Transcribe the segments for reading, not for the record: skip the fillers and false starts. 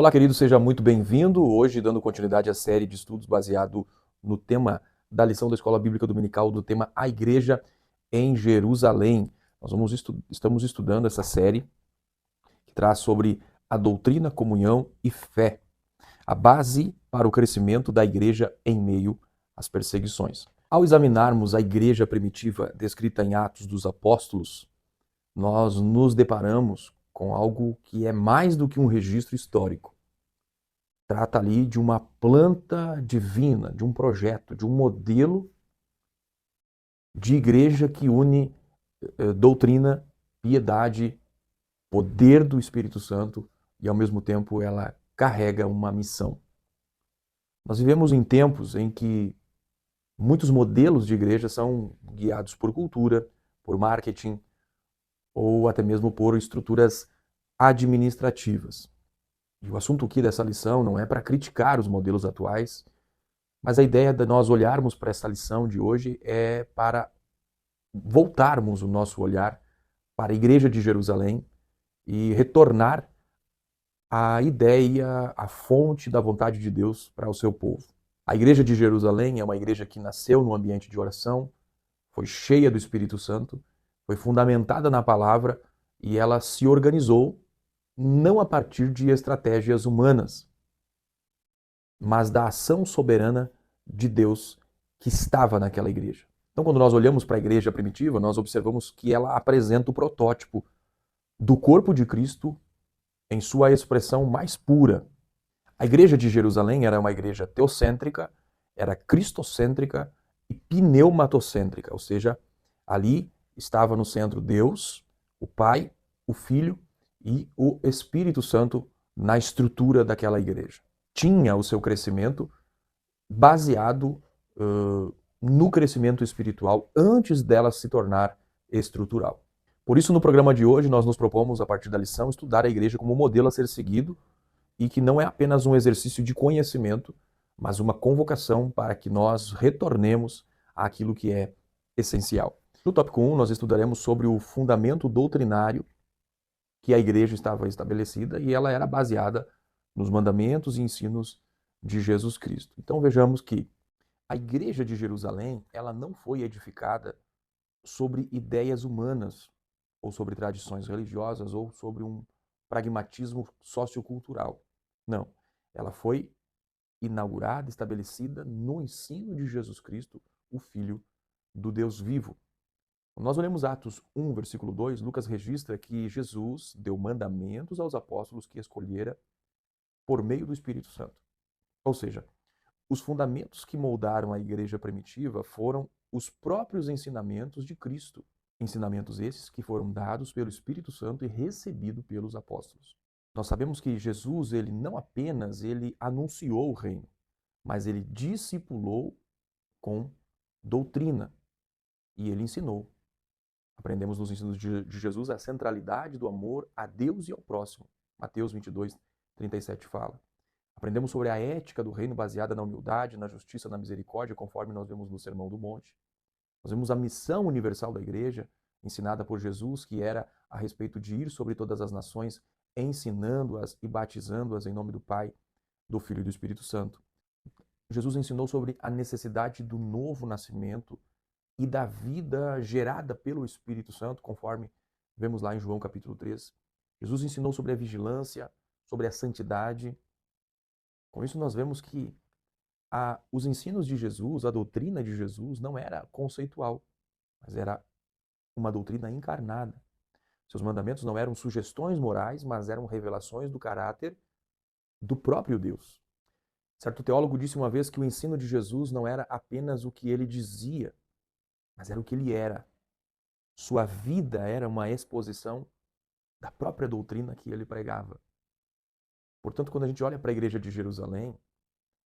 Olá, querido, seja muito bem-vindo. Hoje, dando continuidade à série de estudos baseado no tema da lição da Escola Bíblica Dominical, do tema A Igreja em Jerusalém. Estamos estudando essa série que traz sobre a doutrina, comunhão e fé, a base para o crescimento da igreja em meio às perseguições. Ao examinarmos a igreja primitiva descrita em Atos dos Apóstolos, nós nos deparamos com algo que é mais do que um registro histórico. Trata ali de uma planta divina, de um projeto, de um modelo de igreja que une doutrina, piedade, poder do Espírito Santo e, ao mesmo tempo, ela carrega uma missão. Nós vivemos em tempos em que muitos modelos de igreja são guiados por cultura, por marketing ou até mesmo por estruturas administrativas. E o assunto aqui dessa lição não é para criticar os modelos atuais, mas a ideia de nós olharmos para essa lição de hoje é para voltarmos o nosso olhar para a Igreja de Jerusalém e retornar à ideia, à fonte da vontade de Deus para o seu povo. A Igreja de Jerusalém é uma igreja que nasceu no ambiente de oração, foi cheia do Espírito Santo, foi fundamentada na palavra e ela se organizou não a partir de estratégias humanas, mas da ação soberana de Deus que estava naquela igreja. Então, quando nós olhamos para a igreja primitiva, nós observamos que ela apresenta o protótipo do corpo de Cristo em sua expressão mais pura. A igreja de Jerusalém era uma igreja teocêntrica, era cristocêntrica e pneumatocêntrica, ou seja, ali estava no centro Deus, o Pai, o Filho e o Espírito Santo na estrutura daquela igreja. Tinha o seu crescimento baseado no crescimento espiritual antes dela se tornar estrutural. Por isso, no programa de hoje, nós nos propomos, a partir da lição, estudar a igreja como modelo a ser seguido e que não é apenas um exercício de conhecimento, mas uma convocação para que nós retornemos àquilo que é essencial. No tópico 1, nós estudaremos sobre o fundamento doutrinário que a igreja estava estabelecida e ela era baseada nos mandamentos e ensinos de Jesus Cristo. Então vejamos que a igreja de Jerusalém, ela não foi edificada sobre ideias humanas, ou sobre tradições religiosas, ou sobre um pragmatismo sociocultural. Não. Ela foi inaugurada, estabelecida no ensino de Jesus Cristo, o Filho do Deus vivo. Quando nós olhamos Atos 1, versículo 2, Lucas registra que Jesus deu mandamentos aos apóstolos que escolhera por meio do Espírito Santo. Ou seja, os fundamentos que moldaram a igreja primitiva foram os próprios ensinamentos de Cristo. Ensinamentos esses que foram dados pelo Espírito Santo e recebidos pelos apóstolos. Nós sabemos que Jesus, ele não apenas anunciou o reino, mas ele discipulou com doutrina e ele ensinou. Aprendemos nos ensinos de Jesus a centralidade do amor a Deus e ao próximo. Mateus 22, 37 fala. Aprendemos sobre a ética do reino baseada na humildade, na justiça, na misericórdia, conforme nós vemos no Sermão do Monte. Nós vemos a missão universal da igreja, ensinada por Jesus, que era a respeito de ir sobre todas as nações, ensinando-as e batizando-as em nome do Pai, do Filho e do Espírito Santo. Jesus ensinou sobre a necessidade do novo nascimento e da vida gerada pelo Espírito Santo, conforme vemos lá em João capítulo 3. Jesus ensinou sobre a vigilância, sobre a santidade. Com isso nós vemos que os ensinos de Jesus, a doutrina de Jesus não era conceitual, mas era uma doutrina encarnada. Seus mandamentos não eram sugestões morais, mas eram revelações do caráter do próprio Deus. Certo teólogo disse uma vez que o ensino de Jesus não era apenas o que ele dizia, mas era o que ele era. Sua vida era uma exposição da própria doutrina que ele pregava. Portanto, quando a gente olha para a igreja de Jerusalém,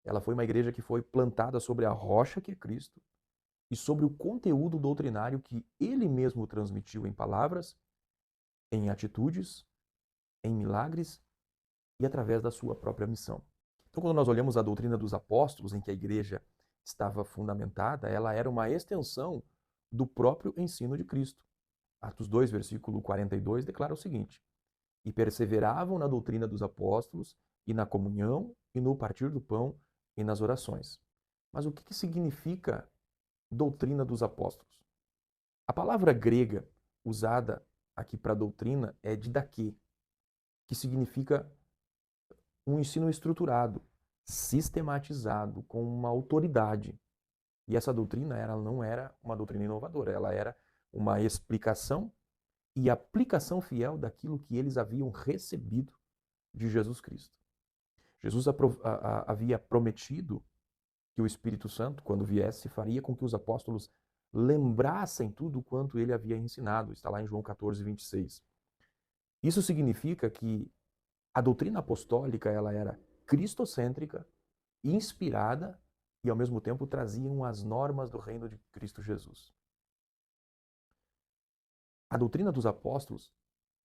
ela foi uma igreja que foi plantada sobre a rocha que é Cristo e sobre o conteúdo doutrinário que ele mesmo transmitiu em palavras, em atitudes, em milagres e através da sua própria missão. Então, quando nós olhamos a doutrina dos apóstolos, em que a igreja estava fundamentada, ela era uma extensão do próprio ensino de Cristo. Atos 2, versículo 42, declara o seguinte: E perseveravam na doutrina dos apóstolos, e na comunhão, e no partir do pão, e nas orações. Mas o que significa doutrina dos apóstolos? A palavra grega usada aqui para doutrina é didaquê, que significa um ensino estruturado, sistematizado, com uma autoridade. E essa doutrina ela não era uma doutrina inovadora, ela era uma explicação e aplicação fiel daquilo que eles haviam recebido de Jesus Cristo. Jesus havia prometido que o Espírito Santo, quando viesse, faria com que os apóstolos lembrassem tudo quanto ele havia ensinado. Está lá em João 14, 26. Isso significa que a doutrina apostólica ela era cristocêntrica, inspirada e, ao mesmo tempo, traziam as normas do reino de Cristo Jesus. A doutrina dos apóstolos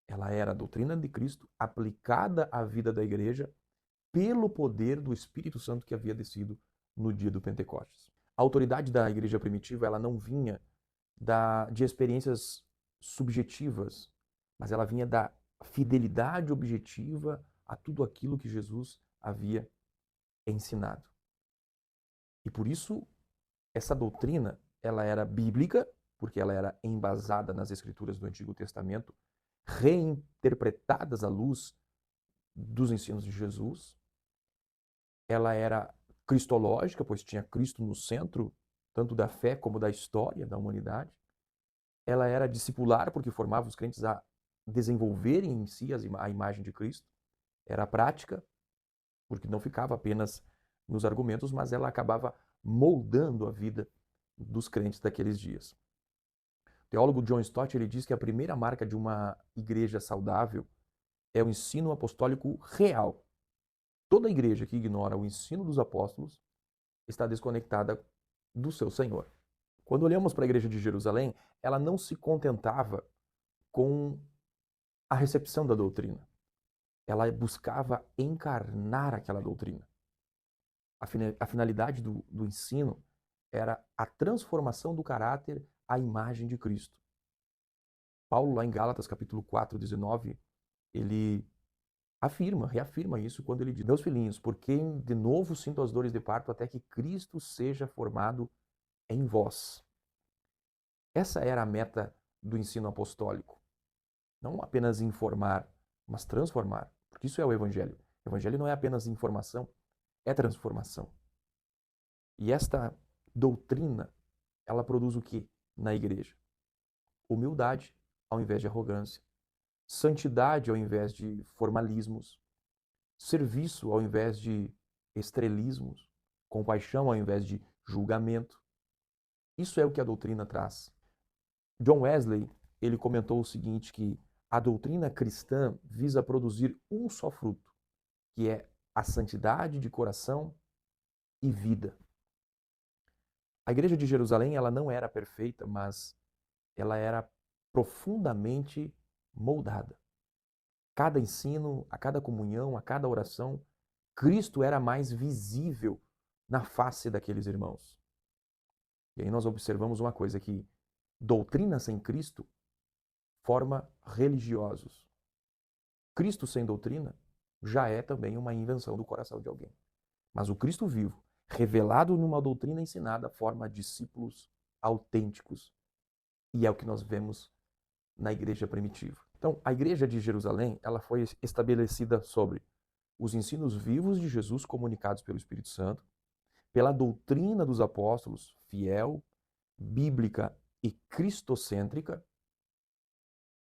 ela era a doutrina de Cristo aplicada à vida da igreja pelo poder do Espírito Santo que havia descido no dia do Pentecostes. A autoridade da igreja primitiva ela não vinha de experiências subjetivas, mas ela vinha da fidelidade objetiva a tudo aquilo que Jesus havia ensinado. E por isso, essa doutrina ela era bíblica, porque ela era embasada nas escrituras do Antigo Testamento, reinterpretadas à luz dos ensinos de Jesus. Ela era cristológica, pois tinha Cristo no centro, tanto da fé como da história da humanidade. Ela era discipular, porque formava os crentes a desenvolverem em si a imagem de Cristo. Era prática, porque não ficava apenas nos argumentos, mas ela acabava moldando a vida dos crentes daqueles dias. O teólogo John Stott ele diz que a primeira marca de uma igreja saudável é o ensino apostólico real. Toda igreja que ignora o ensino dos apóstolos está desconectada do seu Senhor. Quando olhamos para a igreja de Jerusalém, ela não se contentava com a recepção da doutrina. Ela buscava encarnar aquela doutrina. A finalidade do ensino era a transformação do caráter à imagem de Cristo. Paulo, lá em Gálatas, capítulo 4, 19, ele reafirma isso quando ele diz: Meus filhinhos, por quem de novo sinto as dores de parto até que Cristo seja formado em vós. Essa era a meta do ensino apostólico. Não apenas informar, mas transformar. Porque isso é o Evangelho. O Evangelho não é apenas informação, é transformação. E esta doutrina, ela produz o que na igreja? Humildade ao invés de arrogância. Santidade ao invés de formalismos. Serviço ao invés de estrelismos. Compaixão ao invés de julgamento. Isso é o que a doutrina traz. John Wesley, ele comentou o seguinte, que a doutrina cristã visa produzir um só fruto, que é a santidade de coração e vida. A igreja de Jerusalém, ela não era perfeita, mas ela era profundamente moldada. Cada ensino, a cada comunhão, a cada oração, Cristo era mais visível na face daqueles irmãos. E aí nós observamos uma coisa, que doutrina sem Cristo forma religiosos. Cristo sem doutrina já é também uma invenção do coração de alguém. Mas o Cristo vivo, revelado numa doutrina ensinada, forma discípulos autênticos. E é o que nós vemos na igreja primitiva. Então, a igreja de Jerusalém, ela foi estabelecida sobre os ensinos vivos de Jesus comunicados pelo Espírito Santo, pela doutrina dos apóstolos, fiel, bíblica e cristocêntrica,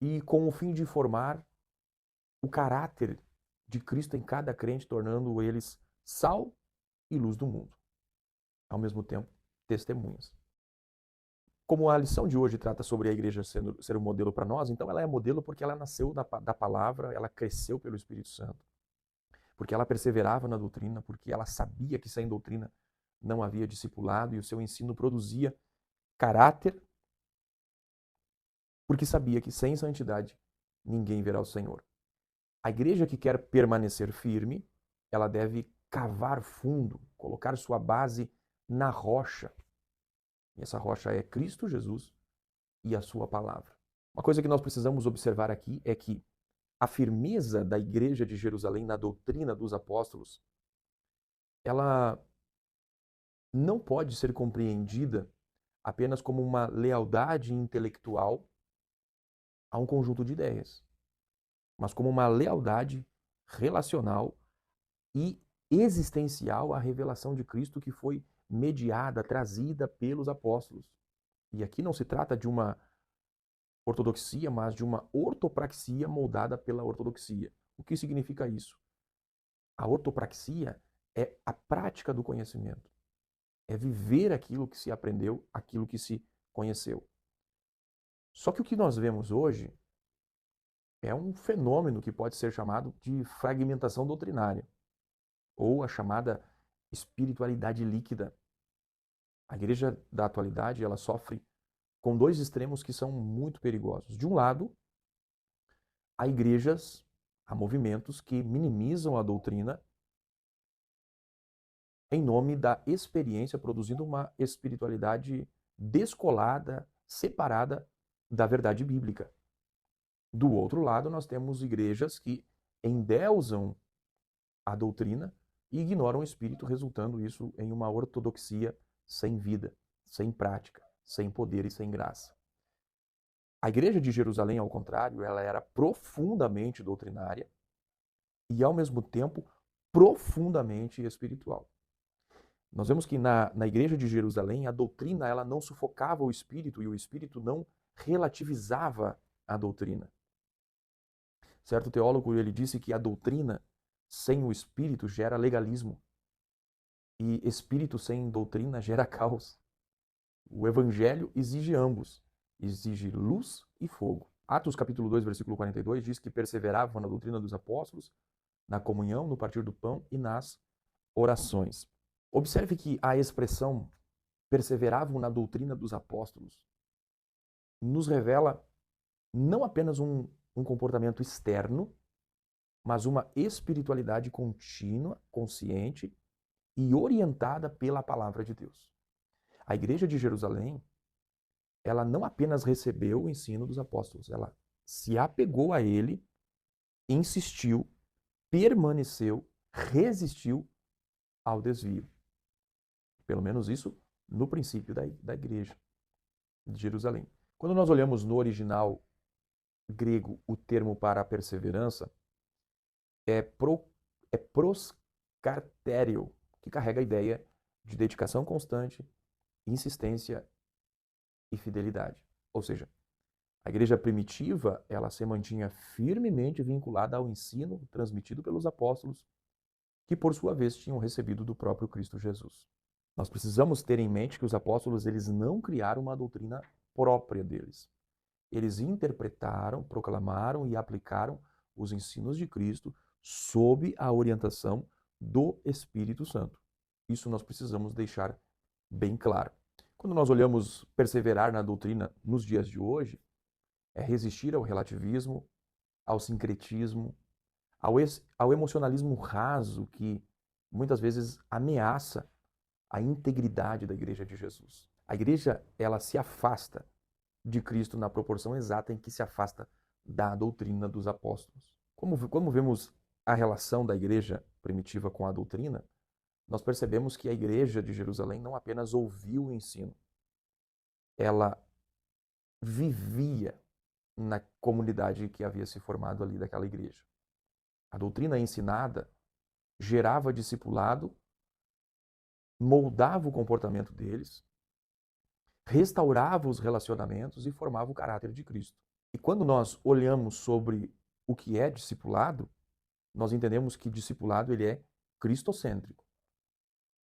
e com o fim de formar o caráter de Cristo em cada crente, tornando eles sal e luz do mundo. Ao mesmo tempo, testemunhas. Como a lição de hoje trata sobre a igreja ser um modelo para nós, então ela é modelo porque ela nasceu da palavra, ela cresceu pelo Espírito Santo, porque ela perseverava na doutrina, porque ela sabia que sem doutrina não havia discipulado e o seu ensino produzia caráter, porque sabia que sem santidade ninguém verá o Senhor. A igreja que quer permanecer firme, ela deve cavar fundo, colocar sua base na rocha. E essa rocha é Cristo Jesus e a sua palavra. Uma coisa que nós precisamos observar aqui é que a firmeza da igreja de Jerusalém na doutrina dos apóstolos, ela não pode ser compreendida apenas como uma lealdade intelectual a um conjunto de ideias, mas como uma lealdade relacional e existencial à revelação de Cristo que foi mediada, trazida pelos apóstolos. E aqui não se trata de uma ortodoxia, mas de uma ortopraxia moldada pela ortodoxia. O que significa isso? A ortopraxia é a prática do conhecimento. É viver aquilo que se aprendeu, aquilo que se conheceu. Só que o que nós vemos hoje é um fenômeno que pode ser chamado de fragmentação doutrinária, ou a chamada espiritualidade líquida. A igreja da atualidade, ela sofre com dois extremos que são muito perigosos. De um lado, há igrejas, há movimentos que minimizam a doutrina em nome da experiência, produzindo uma espiritualidade descolada, separada da verdade bíblica. Do outro lado, nós temos igrejas que endeusam a doutrina e ignoram o espírito, resultando isso em uma ortodoxia sem vida, sem prática, sem poder e sem graça. A igreja de Jerusalém, ao contrário, ela era profundamente doutrinária e, ao mesmo tempo, profundamente espiritual. Nós vemos que na igreja de Jerusalém, a doutrina ela não sufocava o espírito e o espírito não relativizava a doutrina. Certo teólogo ele disse que a doutrina sem o espírito gera legalismo e espírito sem doutrina gera caos. O evangelho exige ambos, exige luz e fogo. Atos capítulo 2, versículo 42 diz que perseveravam na doutrina dos apóstolos, na comunhão, no partir do pão e nas orações. Observe que a expressão perseveravam na doutrina dos apóstolos nos revela não apenas um comportamento externo, mas uma espiritualidade contínua, consciente e orientada pela palavra de Deus. A igreja de Jerusalém, ela não apenas recebeu o ensino dos apóstolos, ela se apegou a ele, insistiu, permaneceu, resistiu ao desvio. Pelo menos isso no princípio da igreja de Jerusalém. Quando nós olhamos no original grego o termo para a perseverança, é proscartério, que carrega a ideia de dedicação constante, insistência e fidelidade. Ou seja, a igreja primitiva, ela se mantinha firmemente vinculada ao ensino transmitido pelos apóstolos, que por sua vez tinham recebido do próprio Cristo Jesus. Nós precisamos ter em mente que os apóstolos eles não criaram uma doutrina própria deles. Eles interpretaram, proclamaram e aplicaram os ensinos de Cristo sob a orientação do Espírito Santo. Isso nós precisamos deixar bem claro. Quando nós olhamos perseverar na doutrina nos dias de hoje, é resistir ao relativismo, ao sincretismo, ao emocionalismo raso que muitas vezes ameaça a integridade da igreja de Jesus. A igreja, ela se afasta de Cristo na proporção exata em que se afasta da doutrina dos apóstolos. Como vemos a relação da igreja primitiva com a doutrina, nós percebemos que a igreja de Jerusalém não apenas ouviu o ensino, ela vivia na comunidade que havia se formado ali daquela igreja. A doutrina ensinada gerava discipulado, moldava o comportamento deles, restaurava os relacionamentos e formava o caráter de Cristo. E quando nós olhamos sobre o que é discipulado, nós entendemos que discipulado ele é cristocêntrico.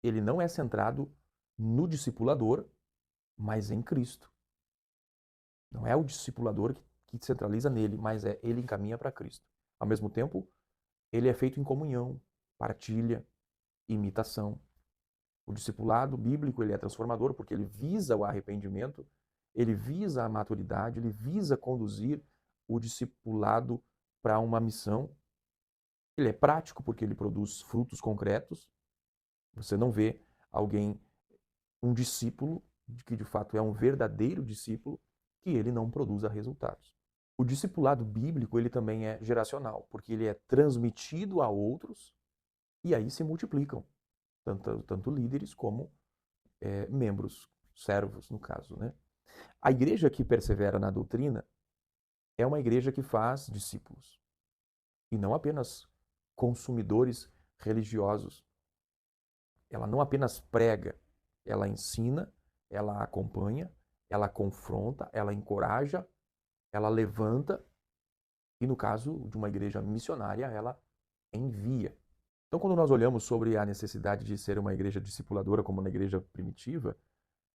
Ele não é centrado no discipulador, mas em Cristo. Não é o discipulador que centraliza nele, mas ele encaminha para Cristo. Ao mesmo tempo, ele é feito em comunhão, partilha, imitação. O discipulado bíblico ele é transformador porque ele visa o arrependimento, ele visa a maturidade, ele visa conduzir o discipulado para uma missão. Ele é prático porque ele produz frutos concretos. Você não vê um discípulo, que de fato é um verdadeiro discípulo, que ele não produza resultados. O discipulado bíblico, ele também é geracional, porque ele é transmitido a outros e aí se multiplicam, tanto líderes como membros, servos, no caso, né? A igreja que persevera na doutrina é uma igreja que faz discípulos, e não apenas consumidores religiosos. Ela não apenas prega, ela ensina, ela acompanha, ela confronta, ela encoraja, ela levanta e, no caso de uma igreja missionária, ela envia. Então, quando nós olhamos sobre a necessidade de ser uma igreja discipuladora como na igreja primitiva,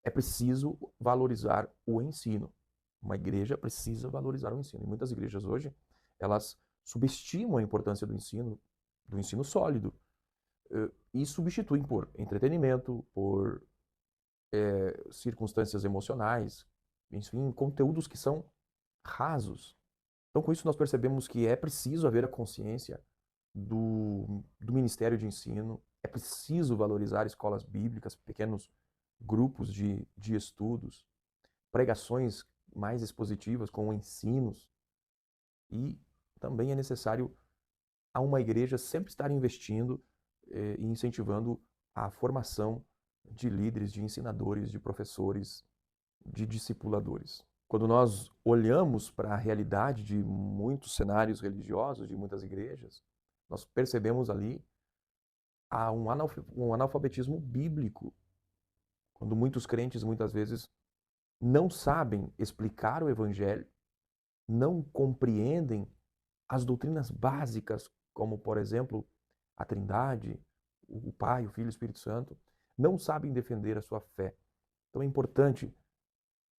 é preciso valorizar o ensino. Uma igreja precisa valorizar o ensino. E muitas igrejas hoje, elas subestimam a importância do ensino sólido, e substituem por entretenimento, por circunstâncias emocionais, enfim, conteúdos que são rasos. Então, com isso, nós percebemos que é preciso haver a consciência do ministério de ensino, é preciso valorizar escolas bíblicas, pequenos grupos de estudos, pregações mais expositivas com ensinos, e também é necessário a uma igreja sempre estar investindo e incentivando a formação de líderes, de ensinadores, de professores, de discipuladores. Quando nós olhamos para a realidade de muitos cenários religiosos, de muitas igrejas, nós percebemos ali um analfabetismo bíblico, quando muitos crentes muitas vezes não sabem explicar o evangelho, não compreendem as doutrinas básicas, como, por exemplo, a Trindade, o Pai, o Filho e o Espírito Santo, não sabem defender a sua fé. Então é importante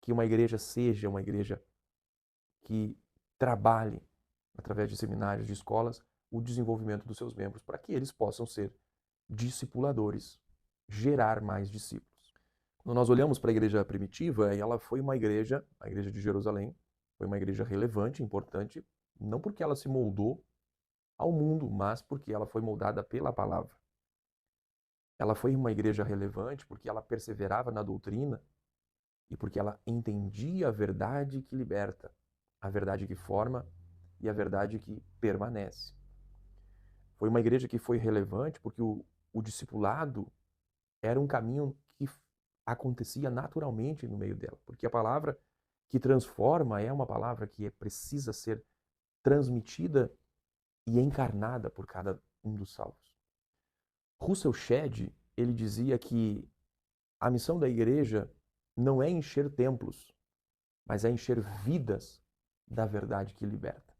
que uma igreja seja uma igreja que trabalhe, através de seminários, de escolas, o desenvolvimento dos seus membros, para que eles possam ser discipuladores, gerar mais discípulos. Quando nós olhamos para a igreja primitiva, ela foi uma igreja, a igreja de Jerusalém, foi uma igreja relevante, importante, não porque ela se moldou ao mundo, mas porque ela foi moldada pela palavra. Ela foi uma igreja relevante porque ela perseverava na doutrina e porque ela entendia a verdade que liberta, a verdade que forma e a verdade que permanece. Foi uma igreja que foi relevante porque o discipulado era um caminho que acontecia naturalmente no meio dela, porque a palavra que transforma é uma palavra que precisa ser transmitida e encarnada por cada um dos salvos. Russell Shedd, ele dizia que a missão da igreja não é encher templos, mas é encher vidas da verdade que liberta.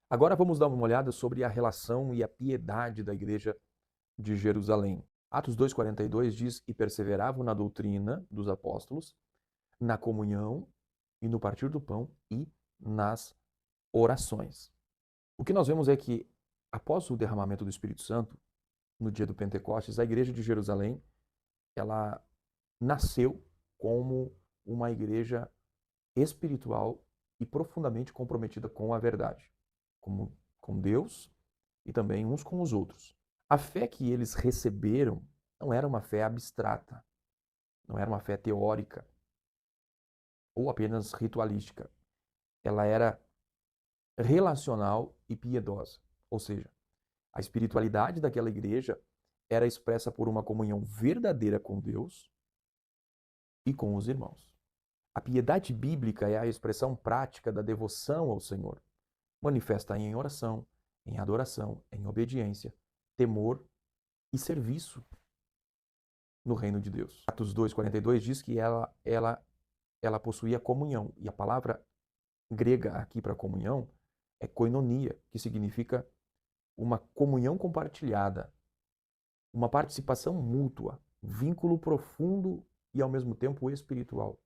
Agora vamos dar uma olhada sobre a relação e a piedade da igreja de Jerusalém. Atos 2,42 diz: E perseveravam na doutrina dos apóstolos, na comunhão e no partir do pão e nas orações. O que nós vemos é que, após o derramamento do Espírito Santo, no dia do Pentecostes, a igreja de Jerusalém, ela nasceu como uma igreja espiritual e profundamente comprometida com a verdade, com Deus e também uns com os outros. A fé que eles receberam não era uma fé abstrata, não era uma fé teórica ou apenas ritualística. Ela era relacional e piedosa, ou seja, a espiritualidade daquela igreja era expressa por uma comunhão verdadeira com Deus e com os irmãos. A piedade bíblica é a expressão prática da devoção ao Senhor, manifesta em oração, em adoração, em obediência, temor e serviço no reino de Deus. Atos 2,42 diz que ela possuía comunhão, e a palavra grega aqui para comunhão é koinonia, que significa uma comunhão compartilhada, uma participação mútua, vínculo profundo e ao mesmo tempo espiritual.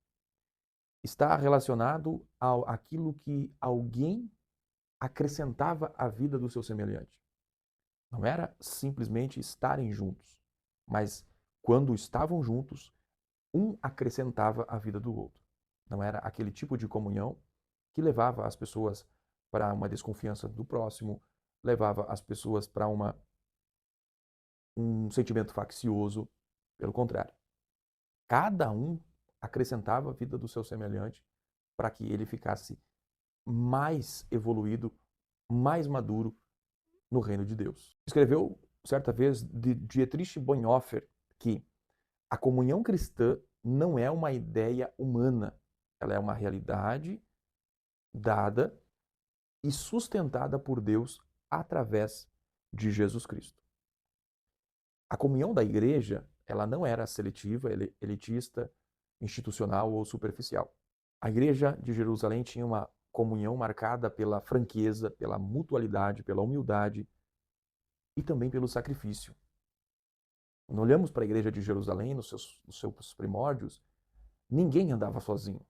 Está relacionado àquilo que alguém acrescentava à vida do seu semelhante. Não era simplesmente estarem juntos, mas quando estavam juntos, um acrescentava à vida do outro. Não era aquele tipo de comunhão que levava as pessoas para uma desconfiança do próximo, levava as pessoas para um sentimento faccioso. Pelo contrário, cada um acrescentava a vida do seu semelhante para que ele ficasse mais evoluído, mais maduro no reino de Deus. Escreveu certa vez de Dietrich Bonhoeffer que a comunhão cristã não é uma ideia humana, ela é uma realidade dada e sustentada por Deus através de Jesus Cristo. A comunhão da igreja, ela não era seletiva, elitista, institucional ou superficial. A igreja de Jerusalém tinha uma comunhão marcada pela franqueza, pela mutualidade, pela humildade e também pelo sacrifício. Quando olhamos para a igreja de Jerusalém, nos seus primórdios, ninguém andava sozinho.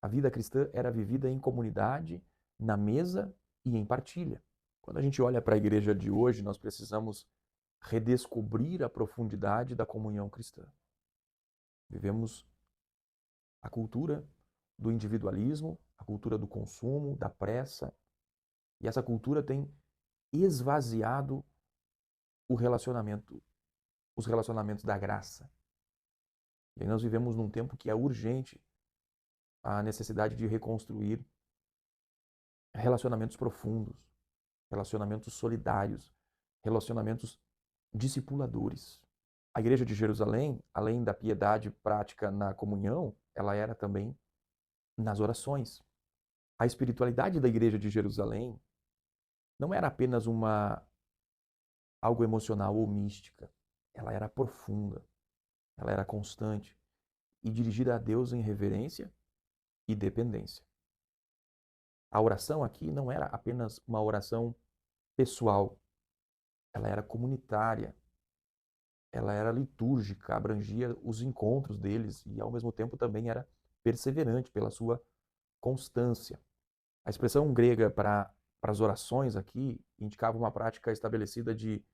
A vida cristã era vivida em comunidade, na mesa e em partilha. Quando a gente olha para a igreja de hoje, nós precisamos redescobrir a profundidade da comunhão cristã. Vivemos a cultura do individualismo, a cultura do consumo, da pressa, e essa cultura tem esvaziado os relacionamentos da graça. E aí nós vivemos num tempo que é urgente a necessidade de reconstruir relacionamentos profundos, relacionamentos solidários, relacionamentos discipuladores. A igreja de Jerusalém, além da piedade prática na comunhão, ela era também nas orações. A espiritualidade da igreja de Jerusalém não era apenas algo emocional ou mística. Ela era profunda, ela era constante e dirigida a Deus em reverência e dependência. A oração aqui não era apenas uma oração pessoal, ela era comunitária, ela era litúrgica, abrangia os encontros deles e ao mesmo tempo também era perseverante pela sua constância. A expressão grega para as orações aqui indicava uma prática estabelecida de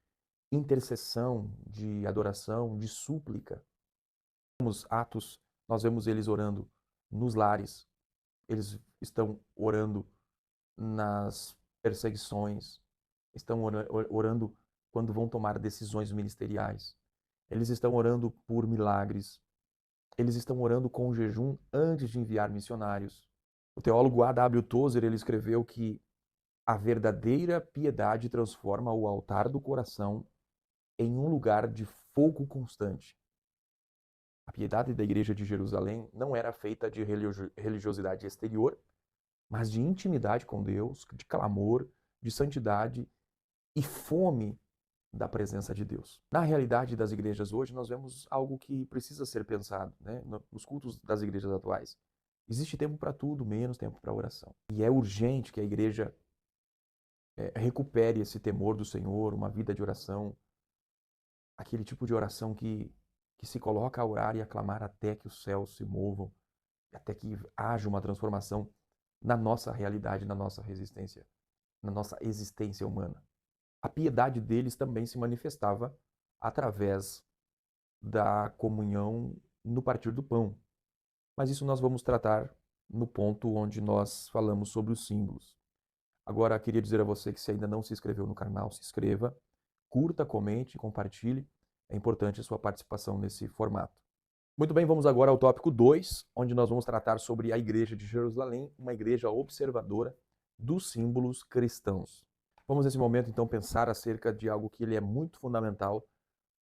intercessão, de adoração, de súplica. Nos Atos, nós vemos eles orando nos lares, eles estão orando nas perseguições, estão orando quando vão tomar decisões ministeriais, eles estão orando por milagres, eles estão orando com jejum antes de enviar missionários. O teólogo A.W. Tozer, ele escreveu que a verdadeira piedade transforma o altar do coração em um lugar de fogo constante. A piedade da igreja de Jerusalém não era feita de religiosidade exterior, mas de intimidade com Deus, de clamor, de santidade e fome da presença de Deus. Na realidade das igrejas hoje, nós vemos algo que precisa ser pensado, né? Nos cultos das igrejas atuais. Existe tempo para tudo, menos tempo para oração. E é urgente que a igreja recupere esse temor do Senhor, uma vida de oração, aquele tipo de oração que se coloca a orar e a clamar até que os céus se movam, até que haja uma transformação na nossa realidade, na nossa resistência, na nossa existência humana. A piedade deles também se manifestava através da comunhão no partir do pão. Mas isso nós vamos tratar no ponto onde nós falamos sobre os símbolos. Agora, queria dizer a você que se ainda não se inscreveu no canal, se inscreva, curta, comente, compartilhe. É importante a sua participação nesse formato. Muito bem, vamos agora ao tópico 2, onde nós vamos tratar sobre a igreja de Jerusalém, uma igreja observadora dos símbolos cristãos. Vamos nesse momento então pensar acerca de algo que ele é muito fundamental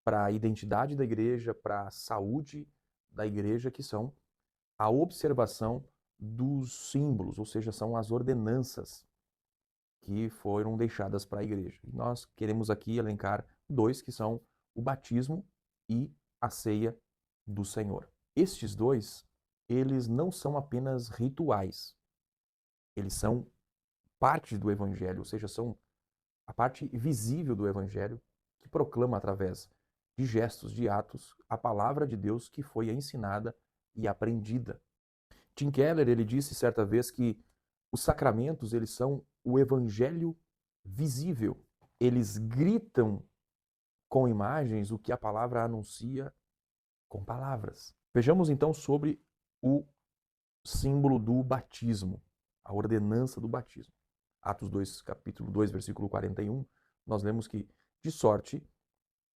para a identidade da igreja, para a saúde da igreja, que são a observação dos símbolos, ou seja, são as ordenanças que foram deixadas para a igreja. E nós queremos aqui elencar dois, que são o batismo e a ceia do Senhor. Estes dois, eles não são apenas rituais, eles são parte do evangelho, ou seja, são a parte visível do evangelho que proclama através de gestos, de atos, a palavra de Deus que foi ensinada e aprendida. Tim Keller, ele disse certa vez que os sacramentos, eles são o evangelho visível. Eles gritam com imagens o que a palavra anuncia com palavras. Vejamos então sobre o símbolo do batismo, a ordenança do batismo. Atos 2, capítulo 2, versículo 41, nós lemos que, de sorte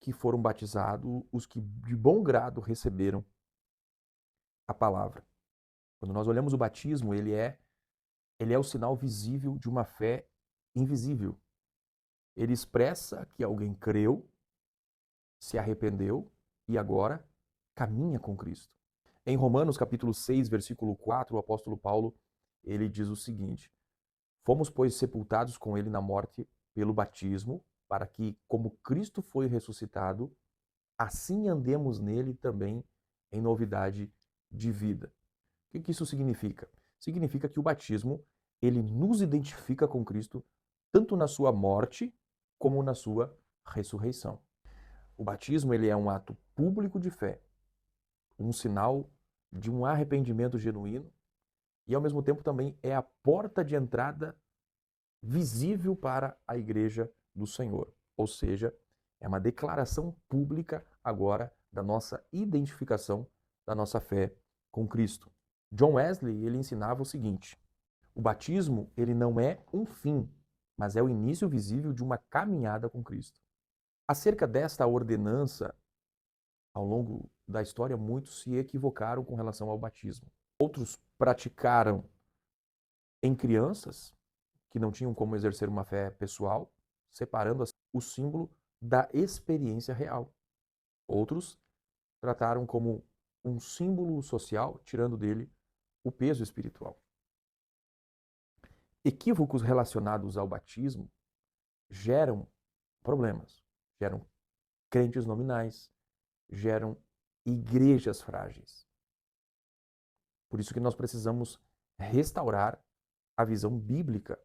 que foram batizados os que de bom grado receberam a palavra. Quando nós olhamos o batismo, ele é ele é o sinal visível de uma fé invisível. Ele expressa que alguém creu, se arrependeu e agora caminha com Cristo. Em Romanos capítulo 6, versículo 4, o apóstolo Paulo, ele diz o seguinte: Fomos, pois, sepultados com ele na morte pelo batismo, para que, como Cristo foi ressuscitado, assim andemos nele também em novidade de vida. O que isso significa? Significa que o batismo, ele nos identifica com Cristo, tanto na sua morte, como na sua ressurreição. O batismo, ele é um ato público de fé, um sinal de um arrependimento genuíno e, ao mesmo tempo, também é a porta de entrada visível para a igreja do Senhor. Ou seja, é uma declaração pública agora da nossa identificação, da nossa fé com Cristo. John Wesley, ele ensinava o seguinte: o batismo, ele não é um fim, mas é o início visível de uma caminhada com Cristo. Acerca desta ordenança, ao longo da história, muitos se equivocaram com relação ao batismo. Outros praticaram em crianças que não tinham como exercer uma fé pessoal, separando o símbolo da experiência real. Outros trataram como um símbolo social, tirando dele o peso espiritual. Equívocos relacionados ao batismo geram problemas, geram crentes nominais, geram igrejas frágeis. Por isso que nós precisamos restaurar a visão bíblica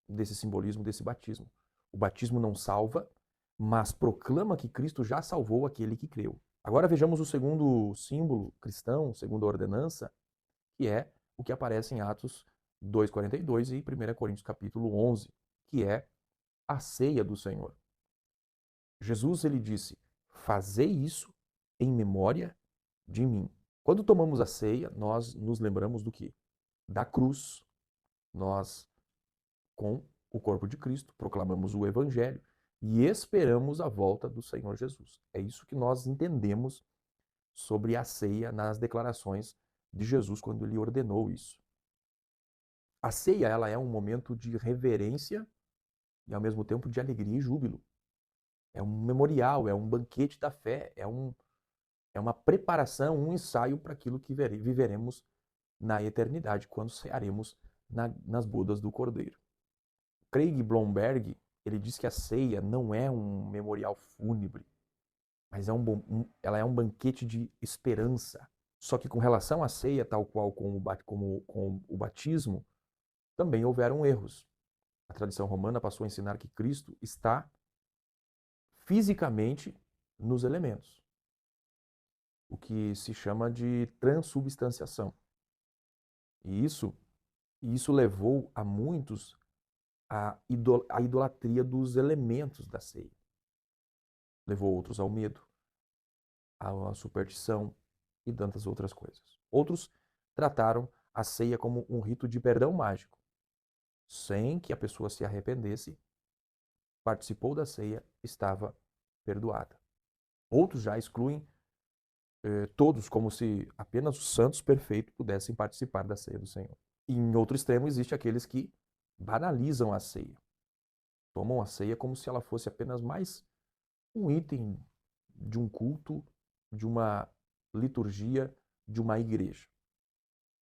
desse simbolismo, desse batismo. O batismo não salva, mas proclama que Cristo já salvou aquele que creu. Agora vejamos o segundo símbolo cristão, segunda ordenança, que é o que aparece em Atos 2:42 e 1 Coríntios capítulo 11, que é a ceia do Senhor. Jesus, ele disse: "Fazei isso em memória de mim." Quando tomamos a ceia, nós nos lembramos do quê? Da cruz. Nós, com o corpo de Cristo, proclamamos o evangelho e esperamos a volta do Senhor Jesus. É isso que nós entendemos sobre a ceia nas declarações de Jesus quando ele ordenou isso. A ceia, ela é um momento de reverência e ao mesmo tempo de alegria e júbilo. É um memorial, é um banquete da fé, é uma preparação, um ensaio para aquilo que viveremos na eternidade, quando cearemos nas bodas do Cordeiro. Craig Blomberg, ele diz que a ceia não é um memorial fúnebre, mas ela é um banquete de esperança. Só que com relação à ceia, tal qual com o batismo, também houveram erros. A tradição romana passou a ensinar que Cristo está fisicamente nos elementos, o que se chama de transubstanciação. E isso levou a muitos à idolatria dos elementos da ceia. Levou outros ao medo, à superstição e tantas outras coisas. Outros trataram a ceia como um rito de perdão mágico. Sem que a pessoa se arrependesse, participou da ceia, estava perdoada. Outros já excluem todos, como se apenas os santos perfeitos pudessem participar da ceia do Senhor. E em outro extremo, existe aqueles que banalizam a ceia. Tomam a ceia como se ela fosse apenas mais um item de um culto, de uma liturgia, de uma igreja.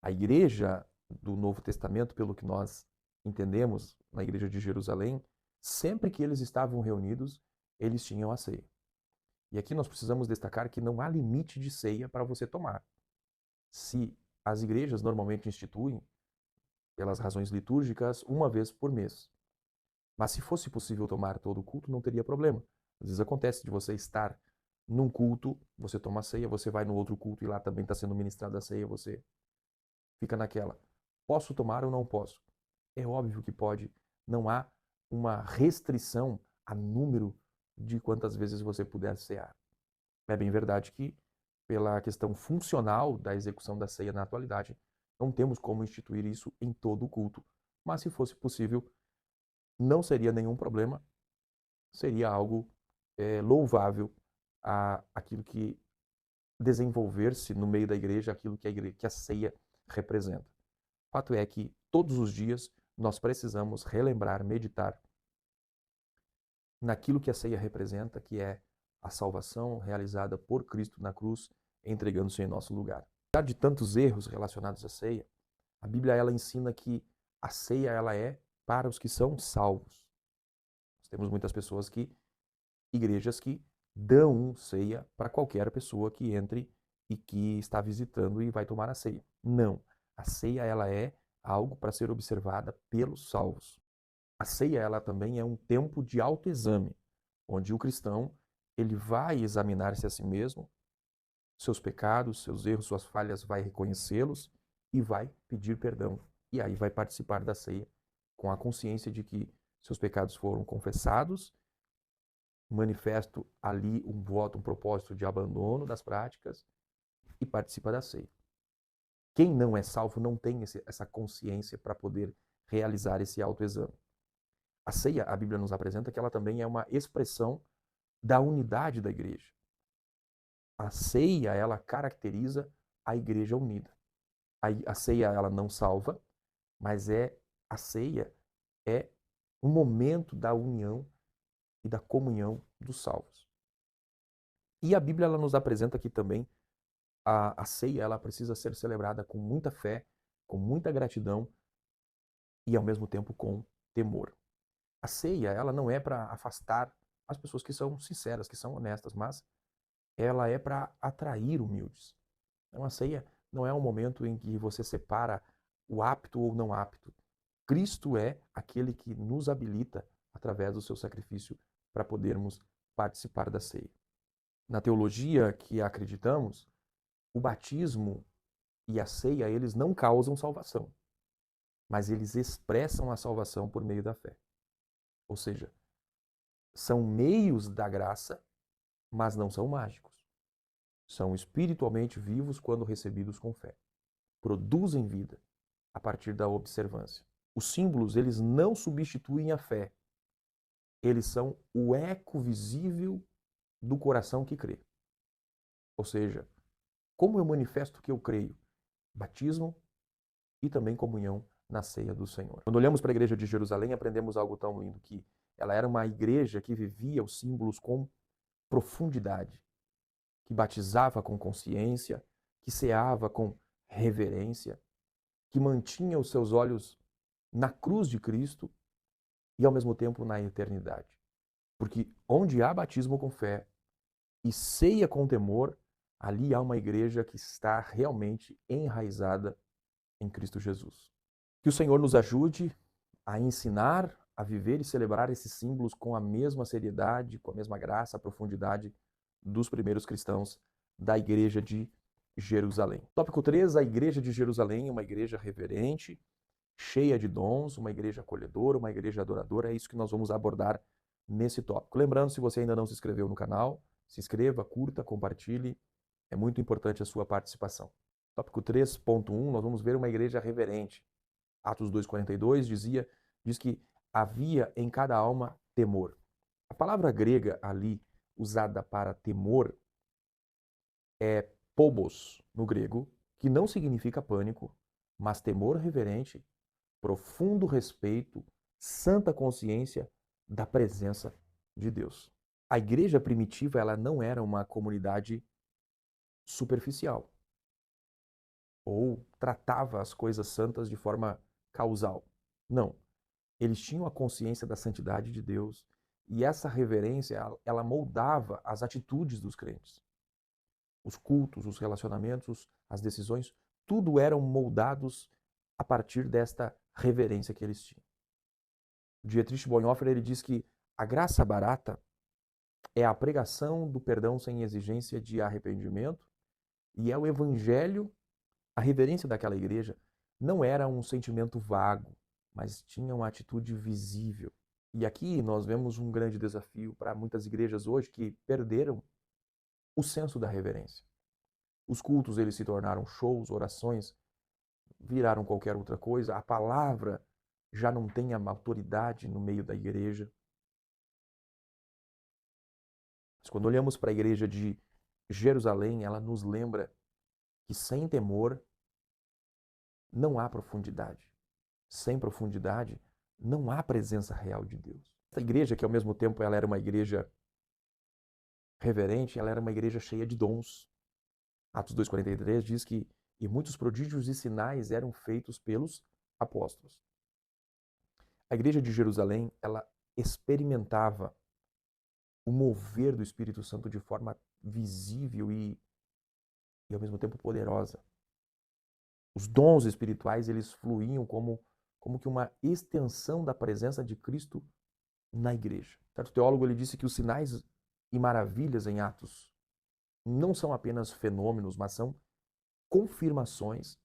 A igreja do Novo Testamento, pelo que nós entendemos na igreja de Jerusalém, sempre que eles estavam reunidos, eles tinham a ceia. E aqui nós precisamos destacar que não há limite de ceia para você tomar. Se as igrejas normalmente instituem, pelas razões litúrgicas, uma vez por mês. Mas se fosse possível tomar todo o culto, não teria problema. Às vezes acontece de você estar num culto, você toma a ceia, você vai no outro culto e lá também está sendo ministrada a ceia, você fica naquela. Posso tomar ou não posso? É óbvio que pode. Não há uma restrição a número de quantas vezes você puder cear. É bem verdade que, pela questão funcional da execução da ceia na atualidade, não temos como instituir isso em todo o culto. Mas se fosse possível, não seria nenhum problema, seria algo louvável aquilo que desenvolver-se no meio da igreja, aquilo que a ceia representa. O fato é que todos os dias nós precisamos relembrar, meditar naquilo que a ceia representa, que é a salvação realizada por Cristo na cruz, entregando-se em nosso lugar. Apesar de tantos erros relacionados à ceia, a Bíblia ela ensina que a ceia ela é para os que são salvos. Nós temos muitas pessoas igrejas que dão ceia para qualquer pessoa que entre e que está visitando e vai tomar a ceia. Não. A ceia ela é algo para ser observada pelos salvos. A ceia ela também é um tempo de autoexame, onde o cristão ele vai examinar-se a si mesmo, seus pecados, seus erros, suas falhas, vai reconhecê-los e vai pedir perdão. E aí vai participar da ceia com a consciência de que seus pecados foram confessados, manifesto ali um voto, um propósito de abandono das práticas e participa da ceia. Quem não é salvo não tem essa consciência para poder realizar esse autoexame. A ceia, a Bíblia nos apresenta que ela também é uma expressão da unidade da igreja. A ceia, ela caracteriza a igreja unida. A ceia, ela não salva, mas a ceia é um momento da união e da comunhão dos salvos. E a Bíblia ela nos apresenta que também a ceia ela precisa ser celebrada com muita fé, com muita gratidão e ao mesmo tempo com temor. A ceia ela não é para afastar as pessoas que são sinceras, que são honestas, mas ela é para atrair humildes. Então a ceia não é um momento em que você separa o apto ou não apto. Cristo é aquele que nos habilita através do seu sacrifício para podermos participar da ceia. Na teologia que acreditamos, o batismo e a ceia, eles não causam salvação, mas eles expressam a salvação por meio da fé. Ou seja, são meios da graça, mas não são mágicos. São espiritualmente vivos quando recebidos com fé. Produzem vida a partir da observância. Os símbolos, eles não substituem a fé. Eles são o eco visível do coração que crê. Ou seja, como eu manifesto que eu creio? Batismo e também comunhão na ceia do Senhor. Quando olhamos para a igreja de Jerusalém, aprendemos algo tão lindo, que ela era uma igreja que vivia os símbolos com profundidade, que batizava com consciência, que ceava com reverência, que mantinha os seus olhos na cruz de Cristo e ao mesmo tempo na eternidade. Porque onde há batismo com fé e ceia com temor, ali há uma igreja que está realmente enraizada em Cristo Jesus. Que o Senhor nos ajude a ensinar, a viver e celebrar esses símbolos com a mesma seriedade, com a mesma graça, a profundidade dos primeiros cristãos da igreja de Jerusalém. Tópico 3, a igreja de Jerusalém é uma igreja reverente, cheia de dons, uma igreja acolhedora, uma igreja adoradora. É isso que nós vamos abordar nesse tópico. Lembrando, se você ainda não se inscreveu no canal, se inscreva, curta, compartilhe. É muito importante a sua participação. Tópico 3.1, nós vamos ver uma igreja reverente. Atos 2,42 diz que havia em cada alma temor. A palavra grega ali usada para temor é phobos no grego, que não significa pânico, mas temor reverente, profundo respeito, santa consciência da presença de Deus. A igreja primitiva ela não era uma comunidade superficial ou tratava as coisas santas de forma causal. Não. Eles tinham a consciência da santidade de Deus e essa reverência ela moldava as atitudes dos crentes. Os cultos, os relacionamentos, as decisões, tudo eram moldados a partir desta reverência que eles tinham. Dietrich Bonhoeffer ele diz que a graça barata é a pregação do perdão sem exigência de arrependimento e é o evangelho. A reverência daquela igreja não era um sentimento vago, mas tinha uma atitude visível. E aqui nós vemos um grande desafio para muitas igrejas hoje que perderam o senso da reverência. Os cultos eles se tornaram shows, orações, viraram qualquer outra coisa. A palavra já não tem a autoridade no meio da igreja. Mas quando olhamos para a igreja de Jerusalém, ela nos lembra que sem temor não há profundidade. sem profundidade, não há presença real de Deus. Essa igreja, que ao mesmo tempo ela era uma igreja reverente, ela era uma igreja cheia de dons. Atos 2,43 diz que e muitos prodígios e sinais eram feitos pelos apóstolos. A igreja de Jerusalém, ela experimentava o mover do Espírito Santo de forma visível e ao mesmo tempo poderosa. Os dons espirituais, eles fluíam como que uma extensão da presença de Cristo na igreja. Certo teólogo, ele disse que os sinais e maravilhas em Atos não são apenas fenômenos, mas são confirmações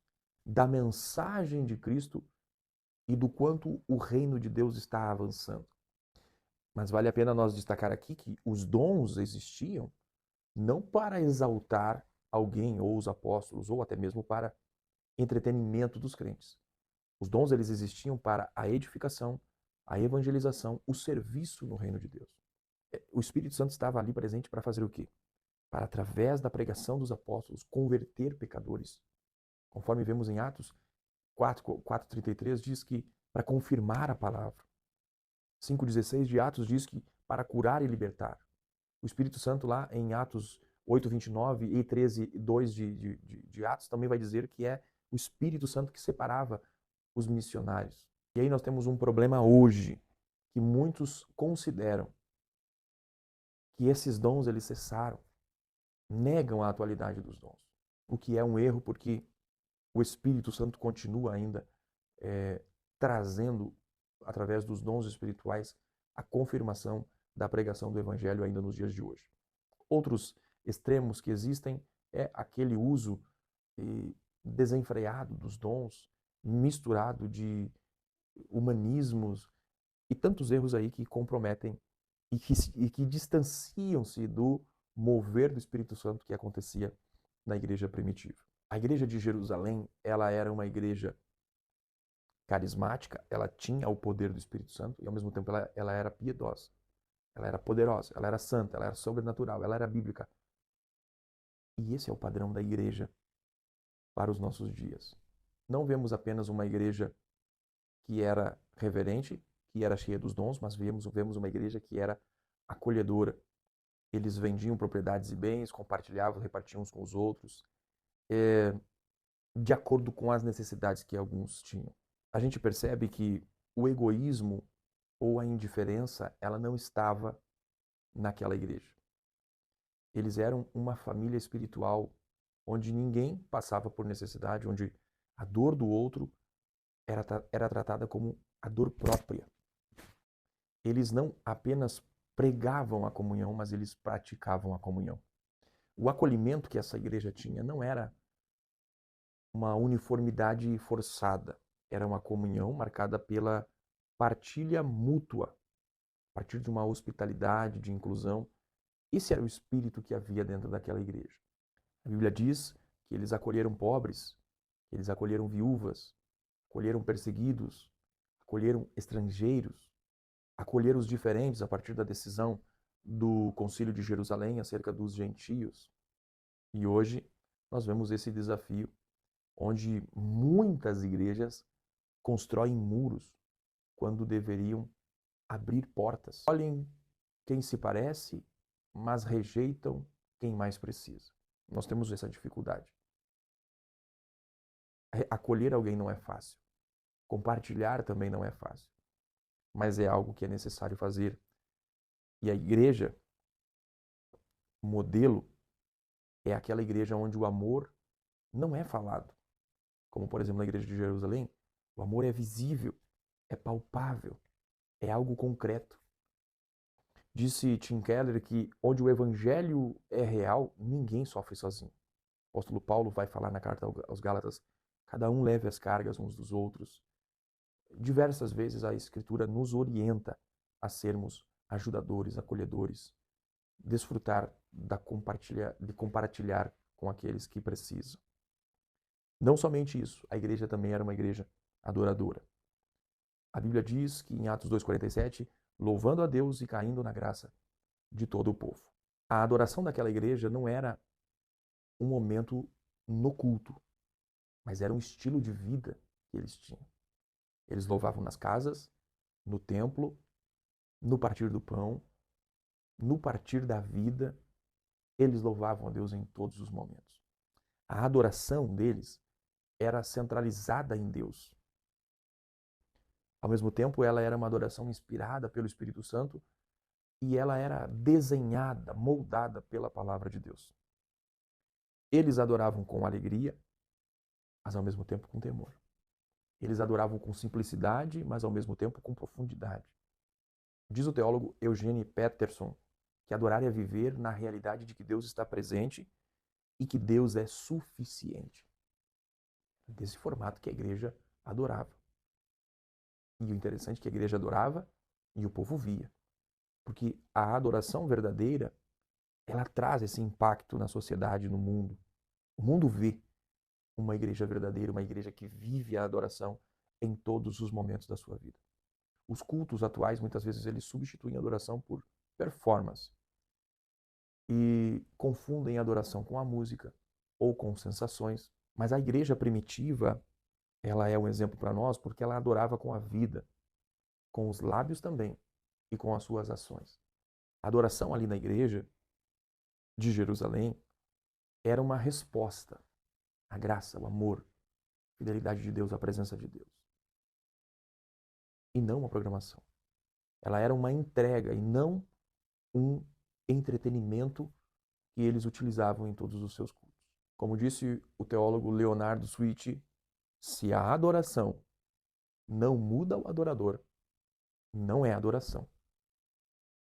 da mensagem de Cristo e do quanto o reino de Deus está avançando. Mas vale a pena nós destacar aqui que os dons existiam não para exaltar alguém ou os apóstolos, ou até mesmo para entretenimento dos crentes. Os dons, eles existiam para a edificação, a evangelização, o serviço no reino de Deus. O Espírito Santo estava ali presente para fazer o quê? Para, através da pregação dos apóstolos, converter pecadores. Conforme vemos em Atos 4:33 diz que para confirmar a palavra. 5:16 de Atos diz que para curar e libertar. O Espírito Santo lá em Atos 8:29 e 13:2 de Atos também vai dizer que é o Espírito Santo que separava os missionários. E aí nós temos um problema hoje, que muitos consideram que esses dons eles cessaram, negam a atualidade dos dons. O que é um erro, porque o Espírito Santo continua ainda trazendo, através dos dons espirituais, a confirmação da pregação do Evangelho ainda nos dias de hoje. Outros extremos que existem é aquele uso desenfreado dos dons, misturado de humanismos e tantos erros aí que comprometem e que distanciam-se do mover do Espírito Santo que acontecia na igreja primitiva. A igreja de Jerusalém, ela era uma igreja carismática, ela tinha o poder do Espírito Santo e ao mesmo tempo ela era piedosa, ela era poderosa, ela era santa, ela era sobrenatural, ela era bíblica. E esse é o padrão da igreja para os nossos dias. Não vemos apenas uma igreja que era reverente, que era cheia dos dons, mas vemos uma igreja que era acolhedora. Eles vendiam propriedades e bens, compartilhavam, repartiam uns com os outros, de acordo com as necessidades que alguns tinham. A gente percebe que o egoísmo ou a indiferença, ela não estava naquela igreja. Eles eram uma família espiritual onde ninguém passava por necessidade, onde a dor do outro era tratada como a dor própria. Eles não apenas pregavam a comunhão, mas eles praticavam a comunhão. O acolhimento que essa igreja tinha não era uma uniformidade forçada, era uma comunhão marcada pela partilha mútua, a partir de uma hospitalidade, de inclusão. Esse era o espírito que havia dentro daquela igreja. A Bíblia diz que eles acolheram pobres, que eles acolheram viúvas, acolheram perseguidos, acolheram estrangeiros, acolheram os diferentes a partir da decisão do Concílio de Jerusalém acerca dos gentios. E hoje nós vemos esse desafio onde muitas igrejas constroem muros quando deveriam abrir portas. Olhem quem se parece, mas rejeitam quem mais precisa. Nós temos essa dificuldade. Acolher alguém não é fácil. Compartilhar também não é fácil. Mas é algo que é necessário fazer. E a igreja modelo é aquela igreja onde o amor não é falado. Como, por exemplo, na igreja de Jerusalém, o amor é visível, é palpável, é algo concreto. Disse Tim Keller que onde o evangelho é real, ninguém sofre sozinho. O apóstolo Paulo vai falar na carta aos Gálatas, cada um leve as cargas uns dos outros. Diversas vezes a Escritura nos orienta a sermos ajudadores, acolhedores, desfrutar de compartilhar com aqueles que precisam. Não somente isso, a igreja também era uma igreja adoradora. A Bíblia diz que em Atos 2,47, louvando a Deus e caindo na graça de todo o povo. A adoração daquela igreja não era um momento no culto, mas era um estilo de vida que eles tinham. Eles louvavam nas casas, no templo, no partir do pão, no partir da vida. Eles louvavam a Deus em todos os momentos. A adoração deles era centralizada em Deus. Ao mesmo tempo, ela era uma adoração inspirada pelo Espírito Santo e ela era desenhada, moldada pela palavra de Deus. Eles adoravam com alegria, mas ao mesmo tempo com temor. Eles adoravam com simplicidade, mas ao mesmo tempo com profundidade. Diz o teólogo Eugene Peterson que adorar é viver na realidade de que Deus está presente e que Deus é suficiente. Desse formato que a igreja adorava. E o interessante é que a igreja adorava e o povo via. Porque a adoração verdadeira, ela traz esse impacto na sociedade, no mundo. O mundo vê uma igreja verdadeira, uma igreja que vive a adoração em todos os momentos da sua vida. Os cultos atuais, muitas vezes, eles substituem a adoração por performance. E confundem a adoração com a música ou com sensações. Mas a igreja primitiva, ela é um exemplo para nós porque ela adorava com a vida, com os lábios também e com as suas ações. A adoração ali na igreja de Jerusalém era uma resposta à graça, ao amor, à fidelidade de Deus, à presença de Deus. E não uma programação. Ela era uma entrega e não um entretenimento que eles utilizavam em todos os seus cultos. Como disse o teólogo Leonardo Switch, se a adoração não muda o adorador, não é adoração,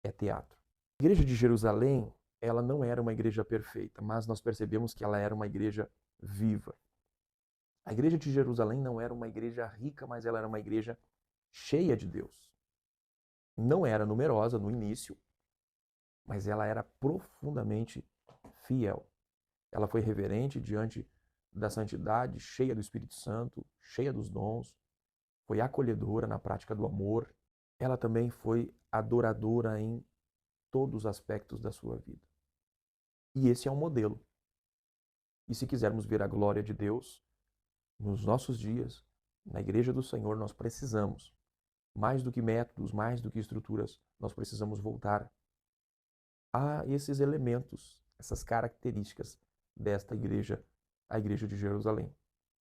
é teatro. A igreja de Jerusalém, ela não era uma igreja perfeita, mas nós percebemos que ela era uma igreja viva. A igreja de Jerusalém não era uma igreja rica, mas ela era uma igreja cheia de Deus. Não era numerosa no início, mas ela era profundamente fiel. Ela foi reverente diante da santidade, cheia do Espírito Santo, cheia dos dons, foi acolhedora na prática do amor. Ela também foi adoradora em todos os aspectos da sua vida. E esse é um modelo. E se quisermos ver a glória de Deus nos nossos dias, na igreja do Senhor, nós precisamos, mais do que métodos, mais do que estruturas, nós precisamos voltar a esses elementos, essas características desta igreja, a igreja de Jerusalém.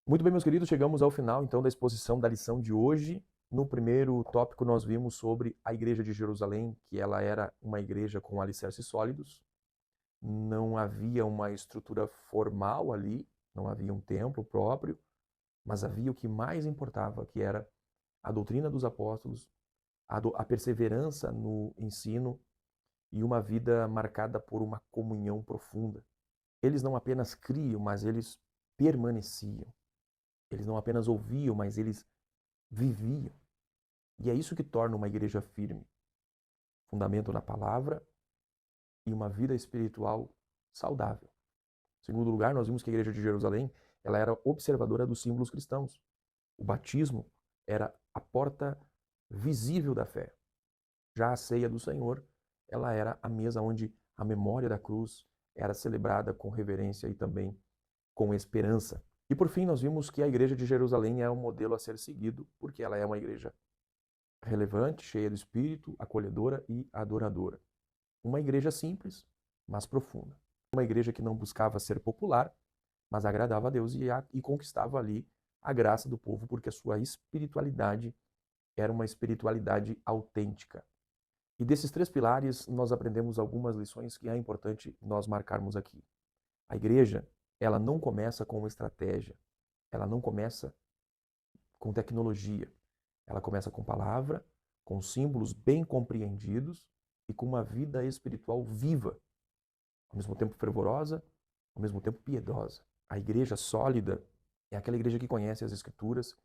Muito bem, meus queridos, chegamos ao final então da exposição da lição de hoje. No primeiro tópico nós vimos sobre a igreja de Jerusalém, que ela era uma igreja com alicerces sólidos. Não havia uma estrutura formal ali, não havia um templo próprio, mas havia o que mais importava, que era a doutrina dos apóstolos, a perseverança no ensino e uma vida marcada por uma comunhão profunda. Eles não apenas criam, mas eles permaneciam. Eles não apenas ouviam, mas eles viviam. E é isso que torna uma igreja firme. Fundamento na palavra e uma vida espiritual saudável. Em segundo lugar, nós vimos que a igreja de Jerusalém ela era observadora dos símbolos cristãos. O batismo era a porta visível da fé. Já a ceia do Senhor, ela era a mesa onde a memória da cruz era celebrada com reverência e também com esperança. E por fim, nós vimos que a igreja de Jerusalém é um modelo a ser seguido, porque ela é uma igreja relevante, cheia do Espírito, acolhedora e adoradora. Uma igreja simples, mas profunda. Uma igreja que não buscava ser popular, mas agradava a Deus e conquistava ali a graça do povo, porque a sua espiritualidade era uma espiritualidade autêntica. E desses três pilares, nós aprendemos algumas lições que é importante nós marcarmos aqui. A igreja, ela não começa com estratégia, ela não começa com tecnologia, ela começa com palavra, com símbolos bem compreendidos e com uma vida espiritual viva, ao mesmo tempo fervorosa, ao mesmo tempo piedosa. A igreja sólida é aquela igreja que conhece as Escrituras,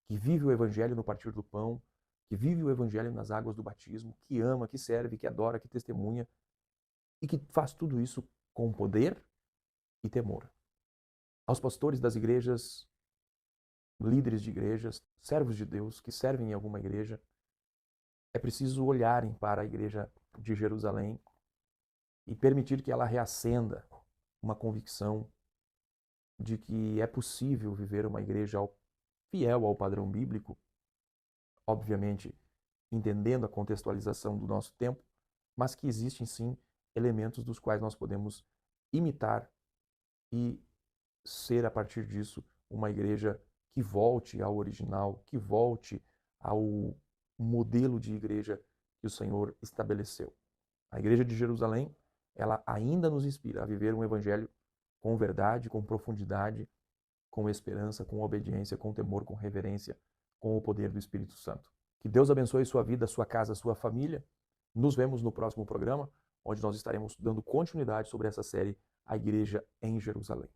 que vive o Evangelho no partir do pão, que vive o Evangelho nas águas do batismo, que ama, que serve, que adora, que testemunha e que faz tudo isso com poder e temor. Aos pastores das igrejas, líderes de igrejas, servos de Deus que servem em alguma igreja, é preciso olharem para a igreja de Jerusalém e permitir que ela reacenda uma convicção de que é possível viver uma igreja fiel ao padrão bíblico obviamente entendendo a contextualização do nosso tempo, mas que existem sim elementos dos quais nós podemos imitar e ser a partir disso uma igreja que volte ao original, que volte ao modelo de igreja que o Senhor estabeleceu. A igreja de Jerusalém, ela ainda nos inspira a viver um evangelho com verdade, com profundidade, com esperança, com obediência, com temor, com reverência, com o poder do Espírito Santo. Que Deus abençoe sua vida, sua casa, sua família. Nos vemos no próximo programa, onde nós estaremos dando continuidade sobre essa série, A Igreja em Jerusalém.